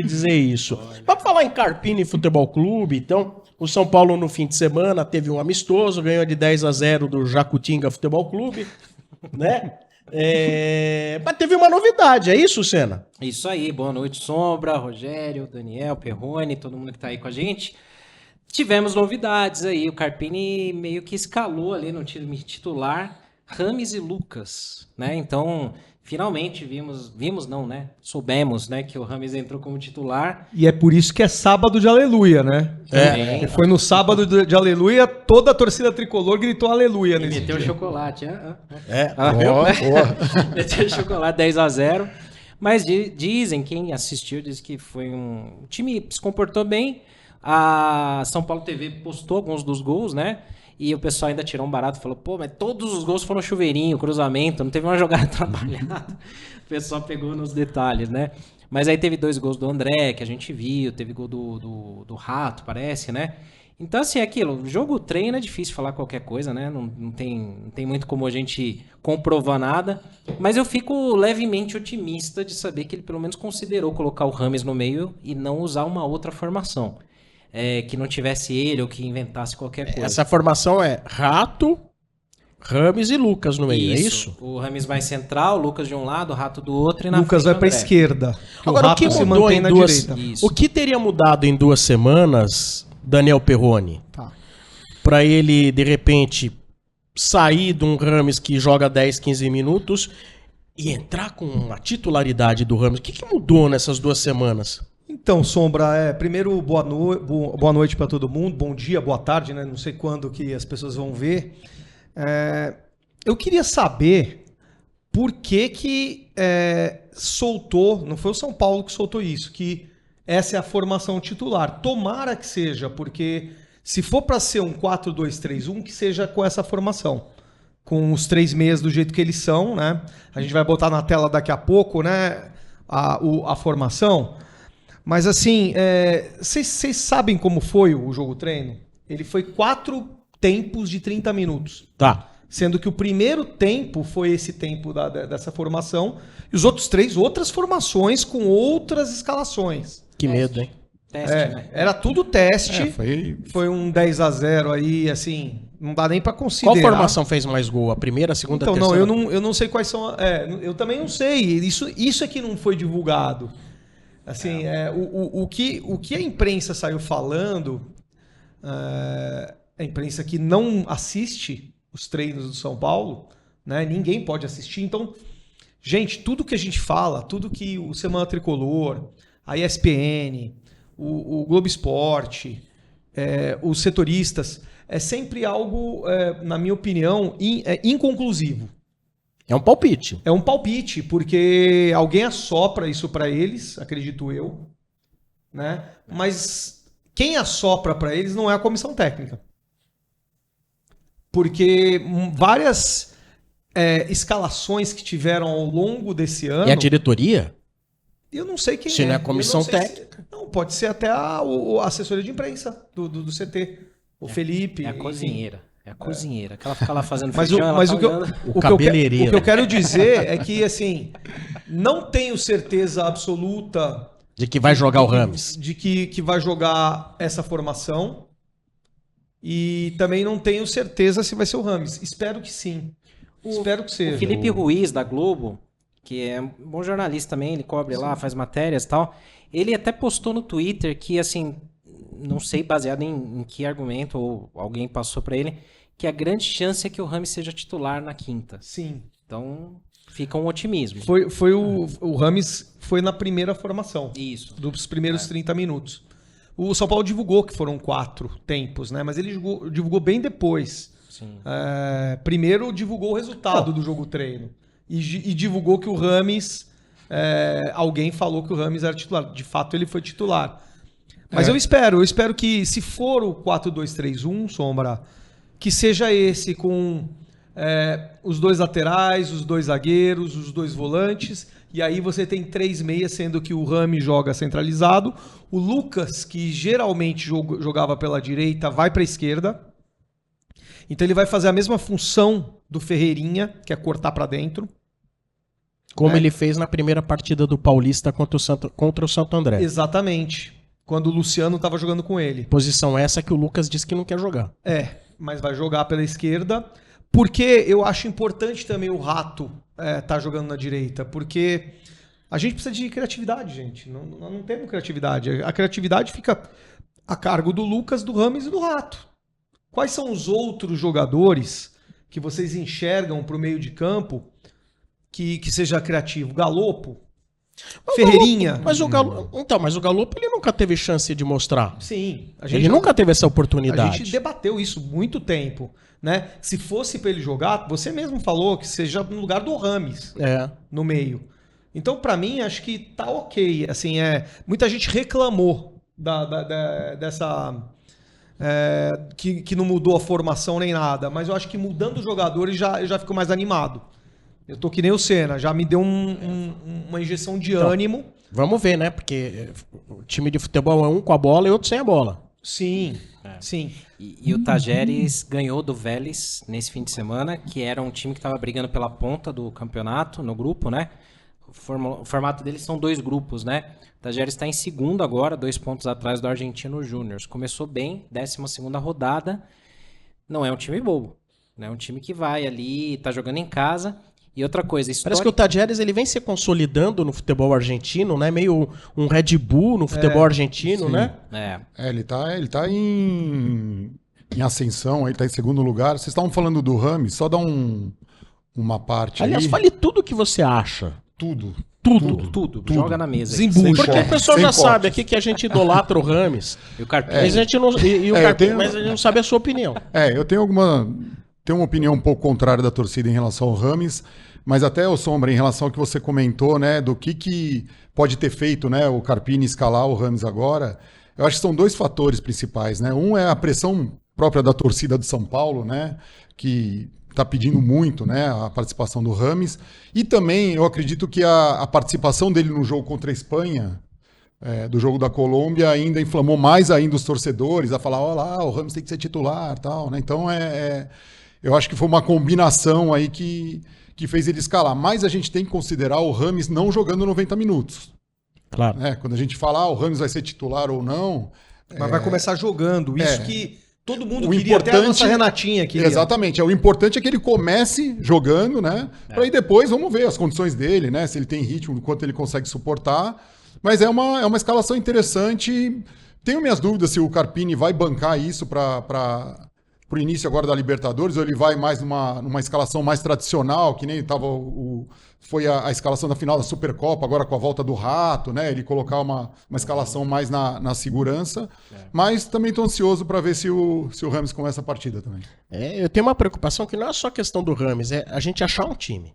dizer isso. Vamos falar em Carpini Futebol Clube, então. O São Paulo no fim de semana teve um amistoso, ganhou de 10-0 do Jacutinga Futebol Clube, né? Mas teve uma novidade, é isso, Senna? Isso aí, boa noite, Sombra, Rogério, Daniel, Perrone, todo mundo que tá aí com a gente. Tivemos novidades aí, o Carpini meio que escalou ali no time titular Rames e Lucas, né? Então, finalmente vimos não, né? Soubemos, né, que o Rames entrou como titular. E é por isso que é sábado de aleluia, né? É. Foi no sábado de aleluia, toda a torcida tricolor gritou aleluia nesse Meteu dia. chocolate, Meteu chocolate 10-0. Mas dizem, quem assistiu, diz que foi o time se comportou bem. A São Paulo TV postou alguns dos gols, né? E o pessoal ainda tirou um barato e falou, pô, mas todos os gols foram chuveirinho, cruzamento, não teve uma jogada trabalhada. O pessoal pegou nos detalhes, né? Mas aí teve 2 gols do André, que a gente viu, teve gol do Rato, parece, né? Então, assim, é aquilo, jogo treino é difícil falar qualquer coisa, né? Não tem muito como a gente comprovar nada, mas eu fico levemente otimista de saber que ele pelo menos considerou colocar o Rames no meio e não usar uma outra formação. Que não tivesse ele ou que inventasse qualquer coisa. Essa formação é Rato, Rames e Lucas no meio, é isso? O Rames mais central, o Lucas de um lado, o Rato do outro e na Lucas frente vai pra André. esquerda. Agora, o que mudou em duas... Isso. O que teria mudado em 2 semanas, Daniel Perrone? Tá. Pra ele, de repente, sair de um Rames que joga 10, 15 minutos e entrar com a titularidade do Rames. O que mudou nessas 2 semanas? Então, Sombra, primeiro boa noite para todo mundo, bom dia, boa tarde, né? Não sei quando que as pessoas vão ver. Eu queria saber por que soltou, não foi o São Paulo que soltou isso, que essa é a formação titular. Tomara que seja, porque se for para ser um 4-2-3-1, que seja com essa formação. Com os 3 meias do jeito que eles são, né? A gente vai botar na tela daqui a pouco, né? A formação. Mas assim, vocês sabem como foi o jogo treino? Ele foi 4 tempos de 30 minutos. Tá. Sendo que o primeiro tempo foi esse tempo dessa formação. E os outros 3, outras formações com outras escalações. Que medo, hein? Teste, né? Era tudo teste. Foi um 10-0 aí, assim, não dá nem pra considerar. Qual formação fez mais gol? A primeira, a segunda, Então, a terceira? eu não sei quais são... eu também não sei. Isso é que não foi divulgado. Assim, o que a imprensa saiu falando, a imprensa que não assiste os treinos do São Paulo, né? Ninguém pode assistir. Então, gente, tudo que a gente fala, tudo que o Semana Tricolor, a ESPN, o Globo Esporte, os setoristas, é sempre algo, na minha opinião, inconclusivo. É um palpite. É um palpite, porque alguém assopra isso para eles, acredito eu, né? Mas quem assopra para eles não é a comissão técnica. Porque várias escalações que tiveram ao longo desse ano... E a diretoria? Eu não sei quem Se não é a comissão técnica. Não, pode ser até a assessoria de imprensa do CT. O Felipe. É a cozinheira. É a cozinheira. Que ela fica lá fazendo Mas feijão, O cabeleireiro. O que eu quero dizer é que, assim, não tenho certeza absoluta... De que vai jogar o Rames. De que vai jogar essa formação. E também não tenho certeza se vai ser o Rames. Espero que sim. Espero que seja. O Felipe Ruiz, da Globo, que é um bom jornalista também, ele cobre lá, faz matérias e tal. Ele até postou no Twitter que, assim... Não sei baseado em que argumento ou alguém passou para ele, que a grande chance é que o Rames seja titular na quinta. Sim. Então, fica um otimismo. O Rames foi na primeira formação. Isso. Dos primeiros 30 minutos. O São Paulo divulgou que foram 4 tempos, né? Mas ele divulgou bem depois. Sim. Primeiro divulgou o resultado do jogo treino. E divulgou que o Rames... alguém falou que o Rames era titular. De fato, ele foi titular. Mas eu espero que, se for o 4-2-3-1, Sombra, que seja esse com os 2 laterais, os 2 zagueiros, os 2 volantes, e aí você tem 3 meias, sendo que o Rames joga centralizado, o Lucas, que geralmente jogava pela direita, vai para a esquerda, então ele vai fazer a mesma função do Ferreirinha, que é cortar para dentro. Como ele fez na primeira partida do Paulista contra o Santo André. Exatamente. Quando o Luciano estava jogando com ele. Posição essa que o Lucas disse que não quer jogar. Mas vai jogar pela esquerda. Porque eu acho importante também o Rato tá jogando na direita. Porque a gente precisa de criatividade, gente. Nós não temos criatividade. A criatividade fica a cargo do Lucas, do Rames e do Rato. Quais são os outros jogadores que vocês enxergam para o meio de campo que seja criativo? Galopo? Ferreirinha? Mas o Galopo ele nunca teve chance de mostrar. Sim. Ele nunca teve essa A oportunidade. gente debateu isso muito tempo, né? Se fosse para ele jogar, você mesmo falou que seja no lugar do Rames, no meio. Então, para mim, acho que tá ok. Assim, muita gente reclamou dessa que não mudou a formação nem nada, mas eu acho que mudando os jogadores eu já fico mais animado. Eu tô que nem o Senna, já me deu uma injeção de ânimo. Vamos ver, né? Porque o time de futebol é um com a bola e outro sem a bola. Sim, sim. E o Tajeres ganhou do Vélez nesse fim de semana, que era um time que estava brigando pela ponta do campeonato, no grupo, né? O formato deles são 2 grupos, né? O Tajeres está em segundo agora, 2 pontos atrás do Argentino Júnior. Começou bem, 12ª rodada. Não é um time bobo. Não é um time que vai ali, tá jogando em casa. E outra coisa, Parece que o Tajeres ele vem se consolidando no futebol argentino, né? Meio um Red Bull no futebol argentino, sim. né? Ele tá em ascensão, ele tá em segundo lugar. Vocês estavam falando do Rames, só dá uma parte Aliás, aí. fale tudo o que você acha. Tudo. Tudo. Joga na mesa. Desembucha. Porque o pessoal Sem já sabe cortes. aqui que a gente idolatra o Rames. E o Carpini. Mas a gente não, mas a gente não sabe a sua opinião. Eu tenho uma opinião um pouco contrária da torcida em relação ao Rames, mas até, o Sombra, em relação ao que você comentou, né, do que pode ter feito, né, o Carpini escalar o Rames agora, eu acho que são 2 fatores principais, né? Um é a pressão própria da torcida do São Paulo, né, que está pedindo muito, né, a participação do Rames, e também eu acredito que a participação dele no jogo contra a Espanha, do jogo da Colômbia, ainda inflamou mais ainda os torcedores a falar, olha lá, o Rames tem que ser titular, tal, né? Então eu acho que foi uma combinação aí que fez ele escalar. Mas a gente tem que considerar o Rames não jogando 90 minutos. Claro. Né? Quando a gente fala, o Rames vai ser titular ou não... Mas vai começar jogando. Isso que todo mundo o queria, até a nossa Renatinha queria. Exatamente. O importante é que ele comece jogando, né? Para aí depois, vamos ver as condições dele, né? Se ele tem ritmo, quanto ele consegue suportar. Mas é uma escalação interessante. Tenho minhas dúvidas se o Carpini vai bancar isso para o início agora da Libertadores, ou ele vai mais numa escalação mais tradicional, que nem foi a escalação da final da Supercopa, agora com a volta do Rato, né? Ele colocar uma escalação mais na segurança. Mas também estou ansioso para ver se o Rames começa a partida também. Eu tenho uma preocupação que não é só questão do Rames, é a gente achar um time.